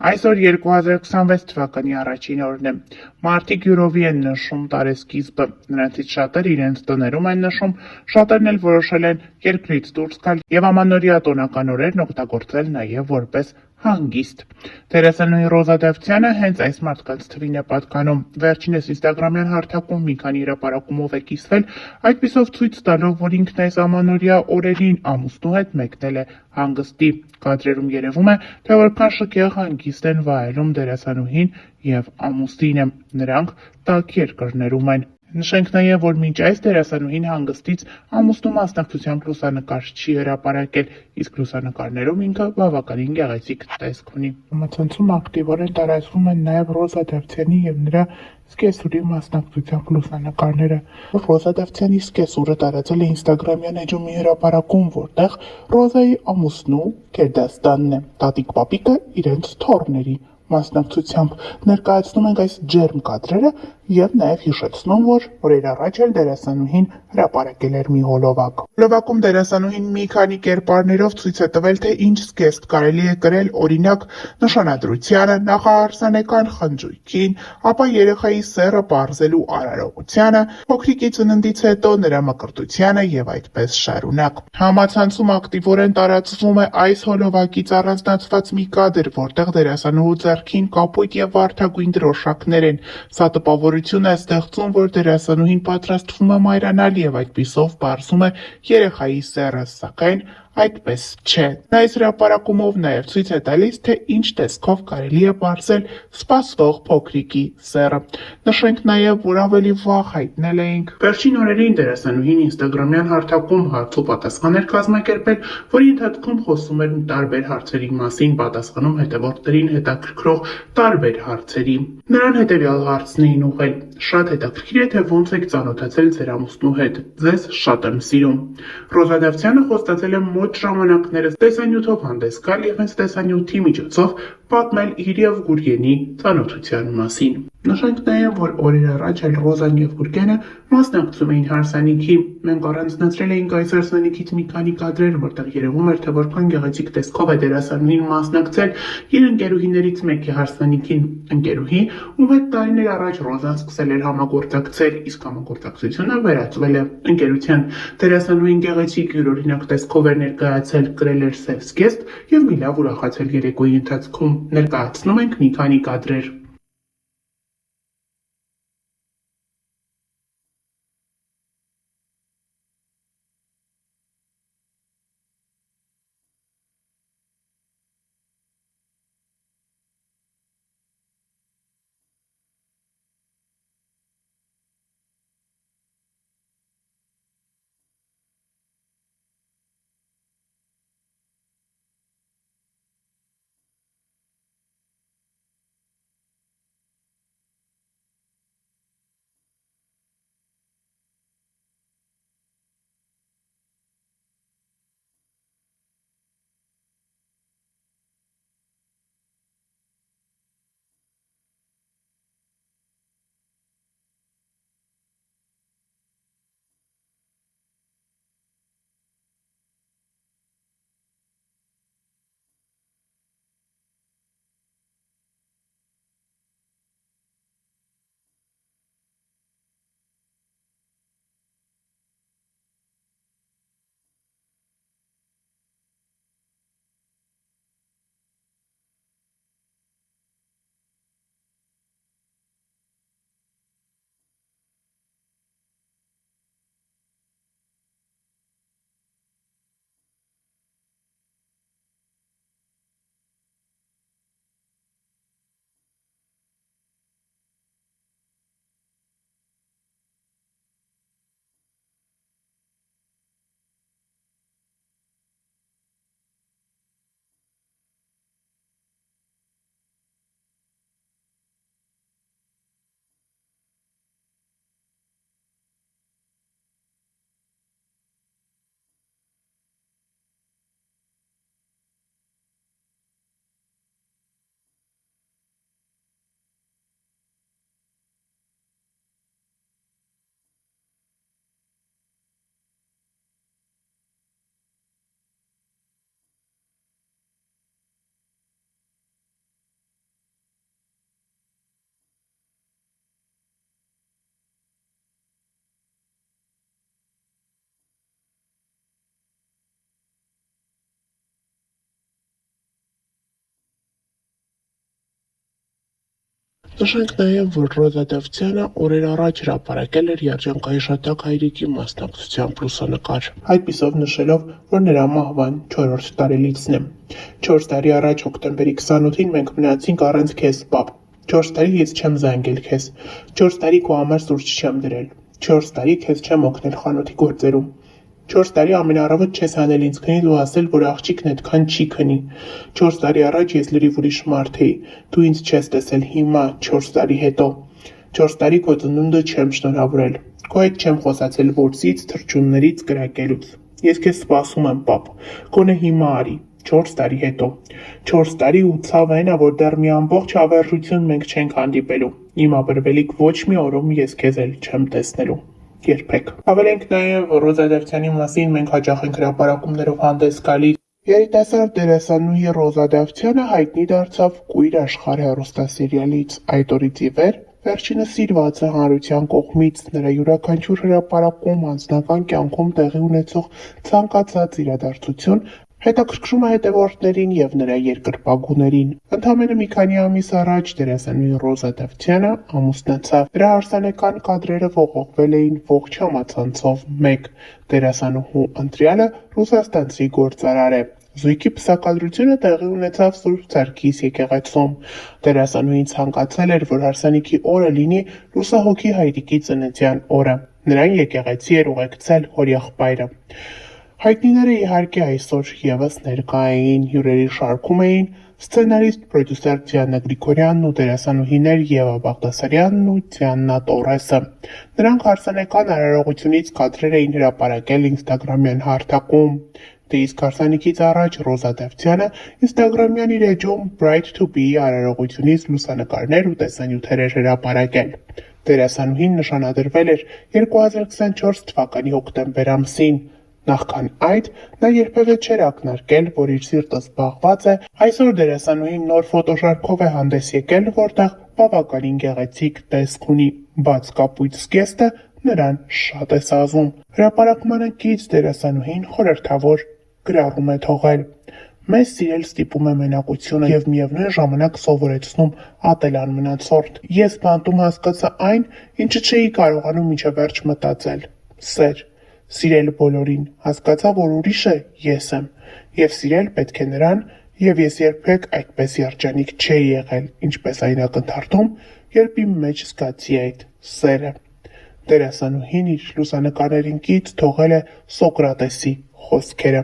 Այսօր 2026 թվականի առաջին օրն է։ Մարդիկ յուրովի են նշում տարեսկիզբը, նրանցից շատերը իրենց տներում են նշում, շատերն էլ որոշել են երկրից դուրս գալ եւ ամանորյա տոնական օրերն օգտագործել նաեւ որպես հանգիստ։ Դերասանուհի Ռոզա Դավթյանը հենց այս մարդկանց թվին է պատկանում։ Վերջինս ինստագրամյան հարթակում մի քանի հրապարակումով է կիսվել, այդպիսով ցույց տալով, որ ինքն այս ամանորյա օրերին ամուսնու հետ մեկնել է հանգստի։ Կադրերում երևում է, թե որքան շքեղ հանգիստ են վայելում դերասանուհին եւ ամուսինը։ Նրանք տաք երկրներում են։ Նշենք նաև, որ մինչ այս դերասանուհին հանգստից ամուսնու մասնակցությամբ լուսանկար չի հրապարակել, իսկ լուսանկարներում ինքը բավականին գեղեցիկ տեսք ունի։ Համացանցում ակտիվորեն տարածվում են նաև Ռոզա Դավթյանի եւ նրա սկեսուրի մասնակցությամբ լուսանկարները։ Ռոզա Դավթյանի սկեսուրը տարածել է ինստագրամյան էջում մի հրապարակում, որտեղ Ռոզայի ամուսնու Քերդաստանն է, տատիկ-պապիկը իրենց թոռների մասնակցությամբ ներկայացնում ենք այս ջերմ կադրերը եւ նաեւ հիշեցնում, որ օրեր առաջ էլ դերասանուհին հրապարակել էր մի հոլովակ։ Հոլովակում դերասանուհին մի քանի կերպարներով ցույց է տվել, թե ինչ զգեստ կարելի է կրել, օրինակ նշանադրությանը, նախարարսանեկան խնջույքին, ապա երեխայի սեռը պարզելու արարողությանը, փոքրիկի ծննդից հետո նրա մկրտությանը եւ այդպես շարունակ։ Համացանցում ակտիվորեն տարածվում է այս հոլովակից առանձնացված մի կադր, որտեղ դերասանուհու ձեռքին կապույտ եւ վարդագույն դրոշակներ են։ Սա տպավորություն է ստեղծում, որ դերասանուհին պատրաստվում է մայրանալ եւ այդպիսով պարզում է երեխայի սեռը, սակայն այդպես չէ։ Նա այս հրապարակումով նաև ցույց է տալիս, թե ինչ տեսքով կարելի է պարզել սպասվող փոքրիկի սեռը։ Նշենք նաև, որ ավելի վաղ հայտնել էինք վերջին օրերին դերասանուհին ինստագրամյան հարթակում հարց ու պատասխան էր կազմակերպել, որի ընթացքում խոսում էր տարբեր հարցերի մասին, պատասխանում հետևորդներին հետաքրքրող տարբեր հարցերի։ Նրան հետևյալ հարցն էին ուղղել. «Շատ հետաքրքիր է, թե ոնց եք ծանոթացել ձեր ամուսնու հետ։ Ձեզ շատ եմ սիրում»։ Ռոզա Դավթյանը խոստացել է մոտ ժամանակներս տեսանյութով հանդես գալ եւ հենց տեսանյութի միջոցով պատմել իր եւ Գուրգենի ծանոթության մասին։ Նշենք նաև, որ օրեր առաջ էլ Ռոզան եւ Գուրգենը մասնակցում էին հարսանիքի։ Մենք առանձնացրել էինք այս հարսանիքից մի քանի կադրեր, որտեղ երևում էր, թե որքան գեղեցիկ տեսքով է դերասանուհին մասնակցել իր ընկերուհիներից մեկի հարսանիքին։ Ընկերուհի, ում հետ տարիներ առաջ Ռոզան սկսել էր համագործակցել, իսկ համագործակցությունը վերածվել է ընկերության։ Դերասանուհին գեղեցիկ յուրօրինակ տեսքով էր ներկայացել, կրել էր սև զգեստ եւ մի լավ ուրախացել երեկոյի ընթացքում։ Ներկայացնում ենք մի քանի կադրեր։ Նշենք նաև, որ Ռոզա Դավթյանը օրեր առաջ հրապարակել էր երջանկայի շատակ հայրիկի մասնակցությամբ լուսանկար, այդպիսով նշելով, որ նրա մահվան 4-րդ տարելիցն է։ 4 տարի առաջ հոկտեմբերի 28-ին մենք մնացինք առանց քեզ, պապ։ 4 տարի ես չեմ զանգել քեզ։ 4 տարի քո համար սուրճ չեմ դրել։ 4 տարի քեզ չեմ օգնել խանութի գործերում։ 4 տարի ամենառավոտ չես հանել ինձ քնից ու ասել, որ աղջիկն այդքան չի քնի։ 4 տարի առաջ ես լրիվ ուրիշ մարդ էի, դու ինձ չես տեսել հիմա, 4 տարի հետո։ 4 տարի քո ծնունդը չեմ շնորհավորել։ Քո հետ չեմ խոսացել որսից, թռչուններից, կրակելուց։ Ես քեզ սպասում եմ, պապ։ Գոնե հիմա արի, 4 տարի հետո։ 4 տարի ու ցավը այն ա, որ դեռ մի ամբողջ հավերժություն մենք չենք հանդիպելու։ Իմ աբրվելիք ոչ մի օրում ես քեզ էլ չեմ տեսնելու։ Երբեք։ Հավելենք նաև Ռոզա Դավթյանի մասին մենք հաճախ ենք հրապարակումներով հանդես գալիս։ Երիտասարդ դերասանուհի Ռոզա Դավթյանը հայտնի դարձավ Կույր աշխարհ հեռուստասերիալից։ Այդ օրից ի վեր վերջինս սիրված է հանրության կողմից, նրա յուրաքանչյուր հրապարակում անձնական կյանքում տեղի ունեցող ցանկացած իրադարձություն հետաքրքրում է հետևորդներին և նրա երկրպագուներին։ Ընդամենը մի քանի ամիս առաջ դերասանուհի Ռոզա Դավթյանը ամուսնացավ։ Նրա հարսանեկան կադրերը ողողվել էին ողջ համացանցով մեկ։ Դերասանուհու ընտրյալը ռուսաստանցի գործարար է։ Զույգի պսակադրությունը տեղի ունեցավ Սուրբ Սարգիս եկեղեցում։ Դերասանուհին ցանկացել էր, որ հարսանիքի օրը լինի լուսահոգի հայրիկի ծննդյան օրը։ Նրան եկեղեցի էր ուղեկցել հորեղբայրը։ Հայտնիները իհարկե այսօր ևս ներկա էին, հյուրերի շարքում էին սցենարիստ, պրոդյուսեր Դիանա Գրիգորյանն ու դերասանուհիներ Եվա Բաղդասարյանն ու Դիանա Տորեսը։ Նրանք հարսանեկան արարողությունից կադրեր էին հրապարակել ինստագրամյան հարթակում։ Դե իսկ հարսանիքից առաջ Ռոզա Դավթյանը ինստագրամյան իր էջում Bright to be արարողությունից լուսանկարներ ու տեսանյութեր էր հրապարակել։ Դերասանուհին նշանադրվել էր 2024 թվականի հոկտեմբեր ամսին։ Նախքան այդ, նա երբևէ չէր ակնարկել, որ իր սիրտը զբաղված է, այսօր դերասանուհին նոր ֆոտոշարքով է հանդես եկել, որտեղ բավականին գեղեցիկ տեսք ունի, բաց կապույտ զգեստը նրան շատ է սազում։ Հրապարակմանը կից դերասանուհին խորհրդավոր գրառում է թողել. Մեզ սիրել ստիպում է մենակությունը և միևնույն ժամանակ սովորեցնում ատել անմնացորդ։ Ես բանտում հասկացա այն, ինչը չէի կարողանում մինչև վերջ մտածել. սեր։ Սիրել բոլորին, հասկացա, որ ուրիշը ես եմ, և սիրել պետք է նրան, և ես երբեք այդպես երջանիկ չէի եղել, ինչպես այն ակնթարթում, երբ իմ մեջ զգացի այդ սերը։ Դերասանուհին իր լուսանկարներին կից թողել է Սոկրատեսի խոսքերը։